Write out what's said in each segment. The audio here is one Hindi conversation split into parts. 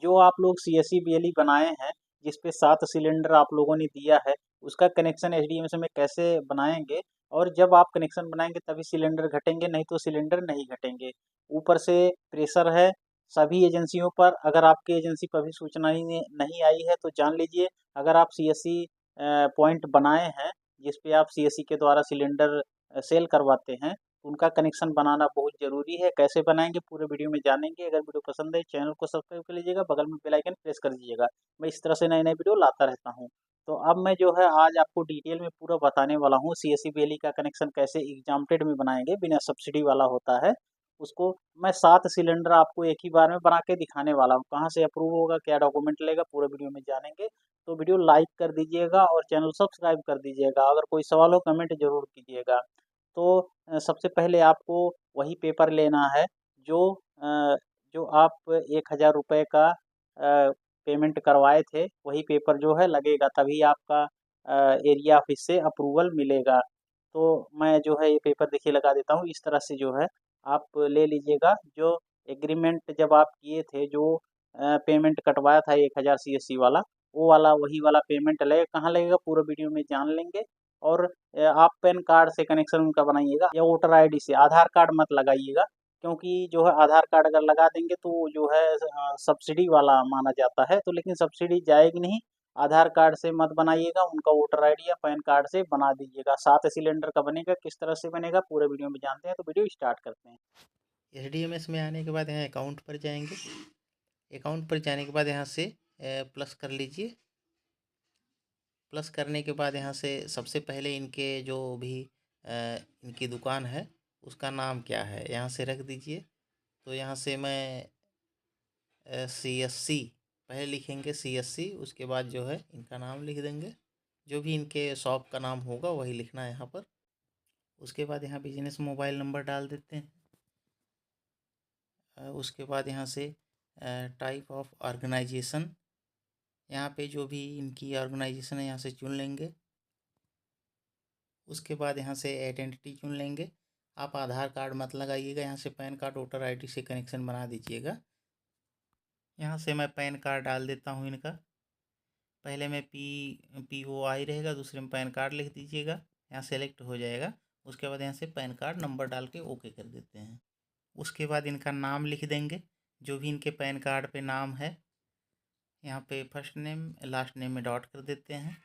जो आप लोग सीएससी बीएलई बनाए हैं, जिस पे 7 सिलेंडर आप लोगों ने दिया है, उसका कनेक्शन एचडीएमएस में कैसे बनाएंगे? और जब आप कनेक्शन बनाएंगे तभी सिलेंडर घटेंगे, नहीं तो सिलेंडर नहीं घटेंगे। ऊपर से प्रेशर है सभी एजेंसियों पर। अगर आपकी एजेंसी पर भी सूचना ही नहीं आई है तो जान लीजिए, अगर आप सीएससी पॉइंट बनाए हैं जिस पे आप सीएससी के द्वारा सिलेंडर सेल करवाते हैं, उनका कनेक्शन बनाना बहुत ज़रूरी है। कैसे बनाएंगे पूरे वीडियो में जानेंगे। अगर वीडियो पसंद है चैनल को सब्सक्राइब कर लीजिएगा, बगल में बेल आइकन प्रेस कर दीजिएगा। मैं इस तरह से नए नए वीडियो लाता रहता हूँ। तो अब मैं जो है आज आपको डिटेल में पूरा बताने वाला हूँ सीएससी बीएलई का कनेक्शन कैसे एग्जाम्प्टेड में बनाएंगे, बिना सब्सिडी वाला होता है उसको। मैं 7 सिलेंडर आपको एक ही बार में बना के दिखाने वाला हूँ। कहाँ से अप्रूव होगा, क्या डॉक्यूमेंट लेगा, पूरे वीडियो में जानेंगे। तो वीडियो लाइक कर दीजिएगा और चैनल सब्सक्राइब कर दीजिएगा। अगर कोई सवाल हो कमेंट जरूर कीजिएगा। तो सबसे पहले आपको वही पेपर लेना है जो जो आप 1000 रुपये का पेमेंट करवाए थे, वही पेपर जो है लगेगा, तभी आपका एरिया ऑफिस से अप्रूवल मिलेगा। तो मैं जो है ये पेपर देखिए लगा देता हूँ, इस तरह से जो है आप ले लीजिएगा। जो एग्रीमेंट जब आप किए थे, जो पेमेंट कटवाया था 1000 सीएससी वाला, वो वाला वही वाला पेमेंट लगेगा। कहाँ लगेगा पूरा वीडियो में जान लेंगे। और आप पैन कार्ड से कनेक्शन उनका बनाइएगा या वोटर आईडी से। आधार कार्ड मत लगाइएगा, क्योंकि जो है आधार कार्ड अगर लगा देंगे तो वो जो है सब्सिडी वाला माना जाता है, तो लेकिन सब्सिडी जाएगी नहीं। आधार कार्ड से मत बनाइएगा, उनका वोटर आईडी या पैन कार्ड से बना दीजिएगा। 7 सिलेंडर का बनेगा, किस तरह से बनेगा पूरे वीडियो में जानते हैं। तो वीडियो स्टार्ट करते हैं। एच में आने के बाद यहाँ अकाउंट पर जाएंगे। अकाउंट पर जाने के बाद यहाँ से प्लस कर लीजिए। प्लस करने के बाद यहाँ से सबसे पहले इनके जो भी इनकी दुकान है उसका नाम क्या है यहाँ से रख दीजिए। तो यहाँ से मैं CSC पहले लिखेंगे, CSC, उसके बाद जो है इनका नाम लिख देंगे। जो भी इनके शॉप का नाम होगा वही लिखना है यहाँ पर। उसके बाद यहाँ बिजनेस मोबाइल नंबर डाल देते हैं। उसके बाद यहाँ से टाइप ऑफ ऑर्गेनाइजेशन, यहाँ पे जो भी इनकी ऑर्गेनाइजेशन है यहाँ से चुन लेंगे। उसके बाद यहाँ से आइडेंटिटी चुन लेंगे। आप आधार कार्ड मत लगाइएगा, यहाँ से पैन कार्ड वोटर आईडी से कनेक्शन बना दीजिएगा। यहाँ से मैं पैन कार्ड डाल देता हूँ इनका। पहले में POI रहेगा, दूसरे में पैन कार्ड लिख दीजिएगा, यहाँ सेलेक्ट हो जाएगा। उसके बाद यहाँ से पैन कार्ड नंबर डाल के ओके कर देते हैं। उसके बाद इनका नाम लिख देंगे, जो भी इनके पैन कार्ड पे नाम है। यहाँ पे फर्स्ट नेम लास्ट नेम में डॉट कर देते हैं,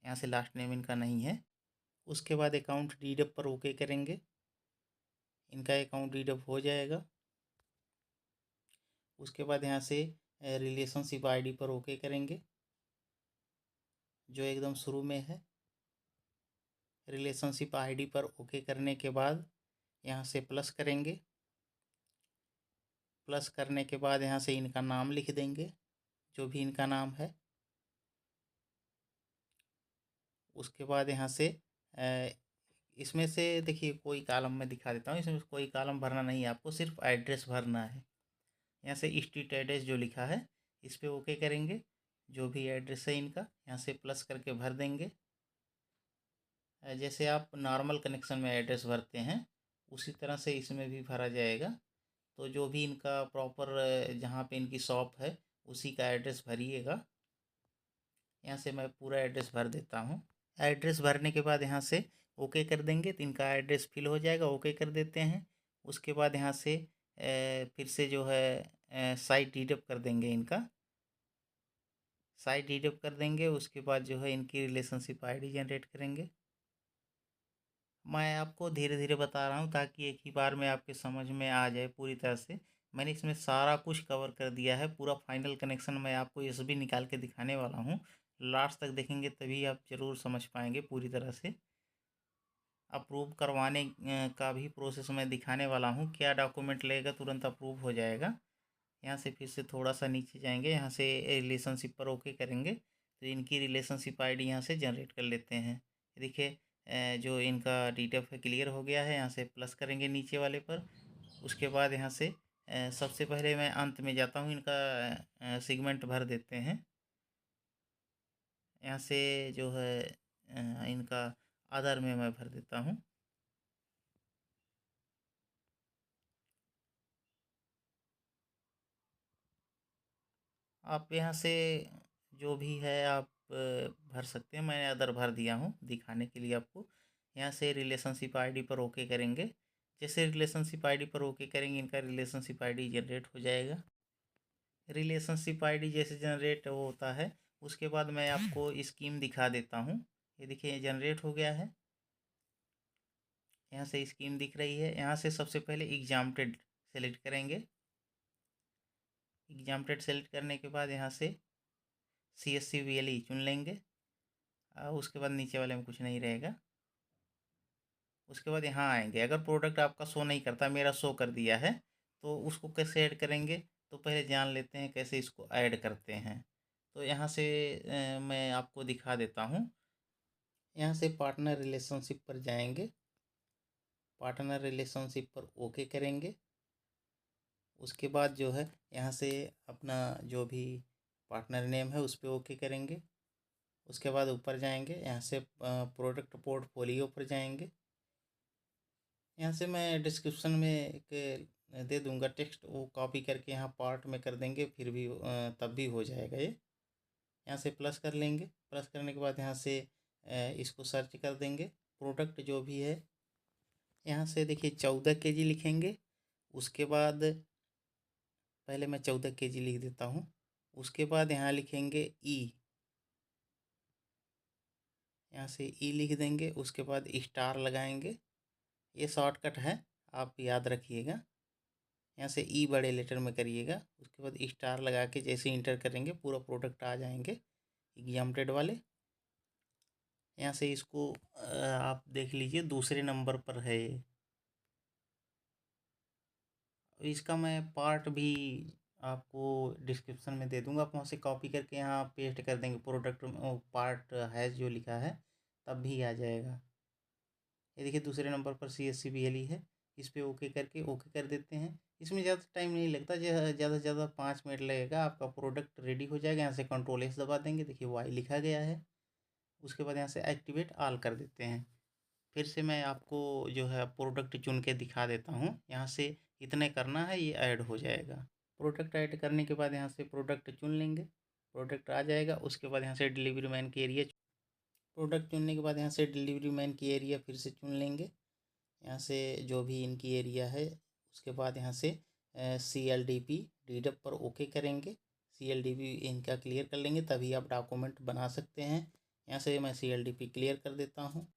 यहाँ से लास्ट नेम इनका नहीं है। उसके बाद अकाउंट डीडअप पर ओके करेंगे, इनका अकाउंट डीडअप हो जाएगा। उसके बाद यहाँ से रिलेशनशिप आईडी पर ओके करेंगे, जो एकदम शुरू में है। रिलेशनशिप आईडी पर ओके करने के बाद यहाँ से प्लस करेंगे। प्लस करने के बाद यहाँ से इनका नाम लिख देंगे, जो भी इनका नाम है। उसके बाद यहाँ से इसमें से देखिए कोई कॉलम मैं दिखा देता हूँ, इसमें कोई कॉलम भरना नहीं है आपको, सिर्फ एड्रेस भरना है। यहाँ से स्ट्रीट एड्रेस जो लिखा है इस पर ओके करेंगे। जो भी एड्रेस है इनका यहाँ से प्लस करके भर देंगे। जैसे आप नॉर्मल कनेक्शन में एड्रेस भरते हैं उसी तरह से इसमें भी भरा जाएगा। तो जो भी इनका प्रॉपर जहाँ पे इनकी शॉप है उसी का एड्रेस भरिएगा। यहाँ से मैं पूरा एड्रेस भर देता हूँ। एड्रेस भरने के बाद यहाँ से ओके कर देंगे तो इनका एड्रेस फिल हो जाएगा, ओके कर देते हैं। उसके बाद यहाँ से फिर से जो है साइट डीडअप कर देंगे इनका। साइट डीडअप कर देंगे, उसके बाद जो है इनकी रिलेशनशिप आईडी जनरेट करेंगे। मैं आपको धीरे धीरे बता रहा हूँ ताकि एक ही बार में आपके समझ में आ जाए पूरी तरह से। मैंने इसमें सारा कुछ कवर कर दिया है, पूरा फाइनल कनेक्शन मैं आपको इस भी निकाल के दिखाने वाला हूँ। लास्ट तक देखेंगे तभी आप ज़रूर समझ पाएंगे पूरी तरह से। अप्रूव करवाने का भी प्रोसेस मैं दिखाने वाला हूँ, क्या डॉक्यूमेंट लगेगा तुरंत अप्रूव हो जाएगा। यहाँ से फिर से थोड़ा सा नीचे जाएंगे, यहाँ से रिलेशनशिप पर ओके करेंगे तो इनकी रिलेशनशिप आईडी यहाँ से जनरेट कर लेते हैं। देखिए जो इनका डिटेल है क्लियर हो गया है। यहाँ से प्लस करेंगे नीचे वाले पर। उसके बाद यहाँ से सबसे पहले मैं अंत में जाता हूँ, इनका सेगमेंट भर देते हैं। यहाँ से जो है इनका आधार में मैं भर देता हूँ। आप यहाँ से जो भी है आप भर सकते हैं। मैंने अदर भर दिया हूँ दिखाने के लिए आपको। यहाँ से रिलेशनशिप आईडी पर ओके करेंगे। जैसे रिलेशनशिप आईडी पर ओके करेंगे, इनका रिलेशनशिप आईडी जनरेट हो जाएगा। रिलेशनशिप आईडी जैसे जनरेट होता है, उसके बाद मैं आपको स्कीम दिखा देता हूँ। ये देखिए, ये जनरेट हो गया है। यहाँ से स्कीम दिख रही है। यहाँ से सबसे पहले एग्जाम्प्टेड सेलेक्ट करेंगे। एग्जाम्प्टेड सेलेक्ट करने के बाद यहाँ से CSC VLE चुन लेंगे। उसके बाद नीचे वाले में कुछ नहीं रहेगा। उसके बाद यहाँ आएंगे। अगर प्रोडक्ट आपका शो नहीं करता, मेरा शो कर दिया है, तो उसको कैसे ऐड करेंगे, तो पहले जान लेते हैं कैसे इसको ऐड करते हैं। तो यहाँ से मैं आपको दिखा देता हूँ। यहाँ से पार्टनर रिलेशनशिप पर जाएंगे। पार्टनर रिलेशनशिप पर ओके करेंगे। उसके बाद जो है यहाँ से अपना जो भी पार्टनर नेम है उस पर ओके करेंगे। उसके बाद ऊपर जाएंगे, यहाँ से प्रोडक्ट पोर्टफोलियो पर जाएंगे। यहाँ से मैं डिस्क्रिप्शन में एक दे दूंगा टेक्स्ट, वो कॉपी करके यहाँ पार्ट में कर देंगे, फिर भी तब भी हो जाएगा ये। यहाँ से प्लस कर लेंगे। प्लस करने के बाद यहाँ से इसको सर्च कर देंगे, प्रोडक्ट जो भी है। यहाँ से देखिए 14 kg लिखेंगे। उसके बाद पहले मैं 14 kg लिख देता हूँ। उसके बाद यहाँ लिखेंगे यहाँ से लिख देंगे। उसके बाद स्टार लगाएंगे। ये शॉर्टकट है, आप याद रखिएगा। यहाँ से बड़े लेटर में करिएगा। उसके बाद स्टार लगा के जैसे इंटर करेंगे, पूरा प्रोडक्ट आ जाएंगे एग्जाम्प्टेड वाले। यहाँ से इसको आप देख लीजिए, दूसरे नंबर पर है ये। इसका मैं पार्ट भी आपको डिस्क्रिप्शन में दे दूंगा, आप वहाँ से कॉपी करके यहाँ पेस्ट कर देंगे। प्रोडक्ट पार्ट है जो लिखा है, तब भी आ जाएगा। ये देखिए, दूसरे नंबर पर CSC VLE है। इस पर ओके करके ओके कर देते हैं। इसमें ज़्यादा टाइम नहीं लगता, ज़्यादा से ज़्यादा 5 मिनट लगेगा, आपका प्रोडक्ट रेडी हो जाएगा। यहाँ से Ctrl+S दबा देंगे, देखिए वाई लिखा गया है। उसके बाद यहाँ से एक्टिवेट ऑल कर देते हैं। फिर से मैं आपको जो है प्रोडक्ट चुन के दिखा देता हूँ। यहाँ से इतने करना है, ये ऐड हो जाएगा। प्रोडक्ट ऐड करने के बाद यहाँ से प्रोडक्ट चुन लेंगे, प्रोडक्ट आ जाएगा। उसके बाद यहाँ से डिलीवरी मैन की एरिया, प्रोडक्ट चुनने के बाद यहाँ से डिलीवरी मैन की एरिया फिर से चुन लेंगे। यहाँ से जो भी इनकी एरिया है, उसके बाद यहाँ से CLDP डीडप पर ओके करेंगे। CLDP इनका क्लियर कर लेंगे, तभी आप डॉक्यूमेंट बना सकते हैं। यहाँ से मैं CLDP क्लियर कर देता हूँ।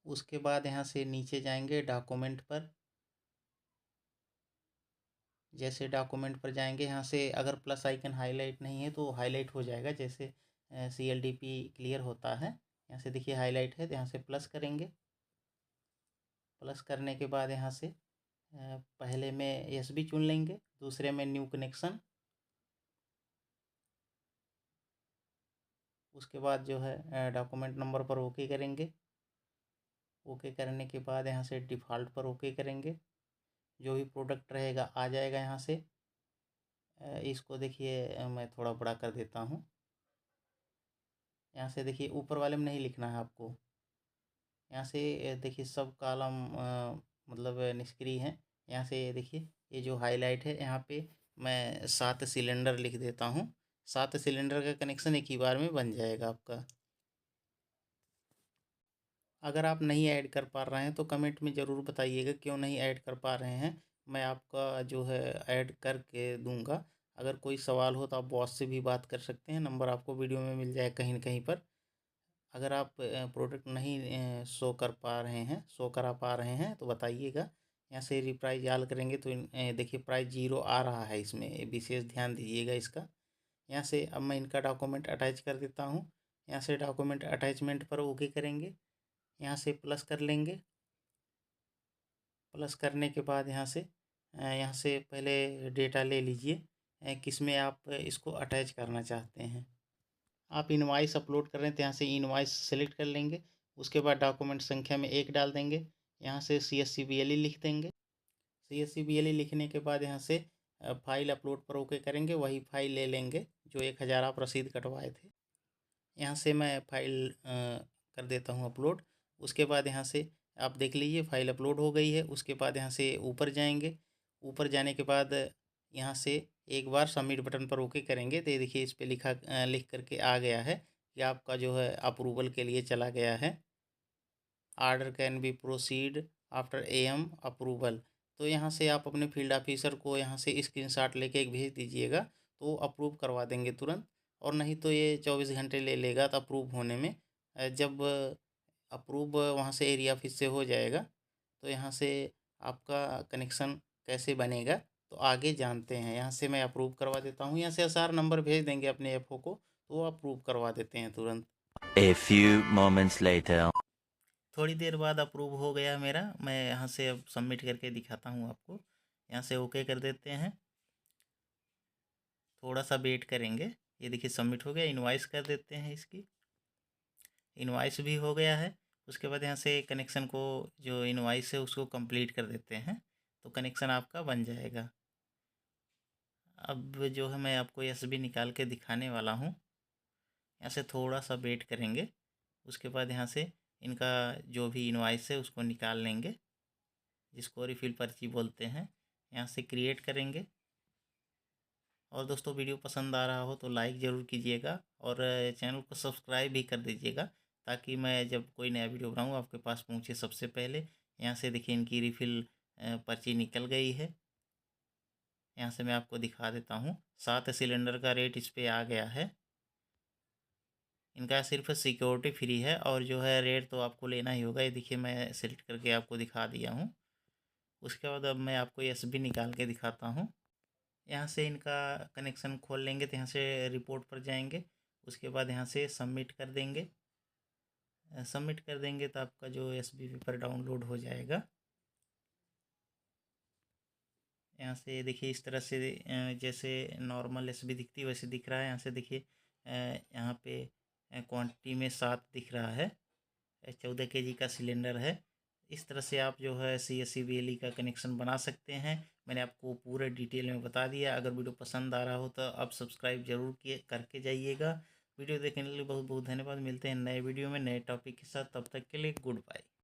उसके बाद यहाँ से नीचे जाएंगे डॉक्यूमेंट पर। जैसे डॉक्यूमेंट पर जाएंगे, यहाँ से अगर प्लस आइकन हाईलाइट नहीं है तो हाईलाइट हो जाएगा, जैसे CLDP क्लियर होता है। यहाँ से देखिए हाईलाइट है, तो यहाँ से प्लस करेंगे। प्लस करने के बाद यहाँ से पहले में SB चुन लेंगे, दूसरे में न्यू कनेक्शन। उसके बाद जो है डॉक्यूमेंट नंबर पर ओके करेंगे। ओके करने के बाद यहाँ से डिफ़ॉल्ट पर ओके करेंगे। जो भी प्रोडक्ट रहेगा आ जाएगा यहाँ से। इसको देखिए मैं थोड़ा बड़ा कर देता हूँ। यहाँ से देखिए ऊपर वाले में नहीं लिखना है आपको। यहाँ से देखिए सब कॉलम मतलब निष्क्रिय हैं। यहाँ से देखिए ये जो हाईलाइट है, यहाँ पे मैं 7 सिलेंडर लिख देता हूँ। 7 सिलेंडर का कनेक्शन एक ही बार में बन जाएगा आपका। अगर आप नहीं ऐड कर पा रहे हैं तो कमेंट में ज़रूर बताइएगा क्यों नहीं ऐड कर पा रहे हैं। मैं आपका जो है ऐड करके दूंगा। अगर कोई सवाल हो तो आप बॉस से भी बात कर सकते हैं, नंबर आपको वीडियो में मिल जाए कहीं न कहीं पर। अगर आप प्रोडक्ट नहीं शो करा पा रहे हैं तो बताइएगा। यहाँ से रिप्राइज ऑल करेंगे तो देखिए प्राइस 0 आ रहा है, इसमें विशेष ध्यान दीजिएगा इसका। यहाँ से अब मैं इनका डॉक्यूमेंट अटैच कर देता हूँ। यहाँ से डॉक्यूमेंट अटैचमेंट पर ओके करेंगे। यहाँ से प्लस कर लेंगे। प्लस करने के बाद यहाँ से पहले डेटा ले लीजिए, किस में आप इसको अटैच करना चाहते हैं। आप इनवाइस अपलोड कर रहे हैं तो यहाँ से इनवाइस सेलेक्ट कर लेंगे। उसके बाद डॉक्यूमेंट संख्या में 1 डाल देंगे। यहाँ से CSC VLE लिख देंगे। CSC VLE लिखने के बाद यहाँ से फाइल अपलोड पर ओके करेंगे। वही फाइल ले लेंगे जो 1000 आप रसीद कटवाए थे। यहाँ से मैं फाइल कर देता हूँ अपलोड। उसके बाद यहाँ से आप देख लीजिए फाइल अपलोड हो गई है। उसके बाद यहाँ से ऊपर जाएंगे। ऊपर जाने के बाद यहाँ से एक बार सबमिट बटन पर ओके करेंगे तो ये देखिए इस पे लिख करके आ गया है कि आपका जो है अप्रूवल के लिए चला गया है। Order can be proceed after M approval. तो यहाँ से आप अपने फील्ड ऑफिसर को यहाँ से स्क्रीनशॉट लेके एक भेज दीजिएगा, तो अप्रूव करवा देंगे तुरंत। और नहीं तो ये 24 घंटे ले लेगा तो अप्रूव होने में। जब अप्रूव वहाँ से एरिया ऑफिस से हो जाएगा तो यहाँ से आपका कनेक्शन कैसे बनेगा तो आगे जानते हैं। यहाँ से मैं अप्रूव करवा देता हूँ, यहाँ से एसआर नंबर भेज देंगे अपने एफओ को, तो वो अप्रूव करवा देते हैं तुरंत। A few moments later. थोड़ी देर बाद अप्रूव हो गया मेरा। मैं यहाँ से अब सबमिट करके दिखाता हूँ आपको। यहाँ से ओके कर देते हैं, थोड़ा सा वेट करेंगे। ये देखिए सबमिट हो गया। इनवाइस कर देते हैं इसकी, इनवाइस भी हो गया है। उसके बाद यहाँ से कनेक्शन को, जो इनवाइस है उसको कंप्लीट कर देते हैं, तो कनेक्शन आपका बन जाएगा। अब जो है मैं आपको एसबी निकाल के दिखाने वाला हूँ। यहाँ से थोड़ा सा वेट करेंगे, उसके बाद यहाँ से इनका जो भी इनवाइस है उसको निकाल लेंगे, जिसको रिफिल पर्ची बोलते हैं। यहाँ से क्रिएट करेंगे। और दोस्तों वीडियो पसंद आ रहा हो तो लाइक ज़रूर कीजिएगा और चैनल को सब्सक्राइब भी कर दीजिएगा, ताकि मैं जब कोई नया वीडियो बनाऊँ आपके पास पहुँचे सबसे पहले। यहाँ से देखिए इनकी रिफ़िल पर्ची निकल गई है। यहाँ से मैं आपको दिखा देता हूँ। 7 सिलेंडर का रेट इस पर आ गया है। इनका सिर्फ सिक्योरिटी फ्री है, और जो है रेट तो आपको लेना ही होगा। ये देखिए मैं सेलेक्ट करके आपको दिखा दिया हूँ। उसके बाद अब मैं आपको एसबी निकाल के दिखाता हूँ। यहाँ से इनका कनेक्शन खोल लेंगे तो यहाँ से रिपोर्ट पर जाएंगे। उसके बाद यहाँ से सबमिट कर देंगे। सबमिट कर देंगे तो आपका जो एसबी पेपर डाउनलोड हो जाएगा। यहाँ से देखिए इस तरह से जैसे नॉर्मल एसबी दिखती है वैसे दिख रहा है। यहाँ से देखिए यहाँ पे क्वांटिटी में 7 दिख रहा है। 14 केजी का सिलेंडर है। इस तरह से आप जो है CSC BLE का कनेक्शन बना सकते हैं। मैंने आपको पूरे डिटेल में बता दिया। अगर वीडियो पसंद आ रहा हो तो आप सब्सक्राइब जरूर किए करके जाइएगा। वीडियो देखने के लिए बहुत बहुत धन्यवाद। मिलते हैं नए वीडियो में नए टॉपिक के साथ। तब तक के लिए गुड बाय।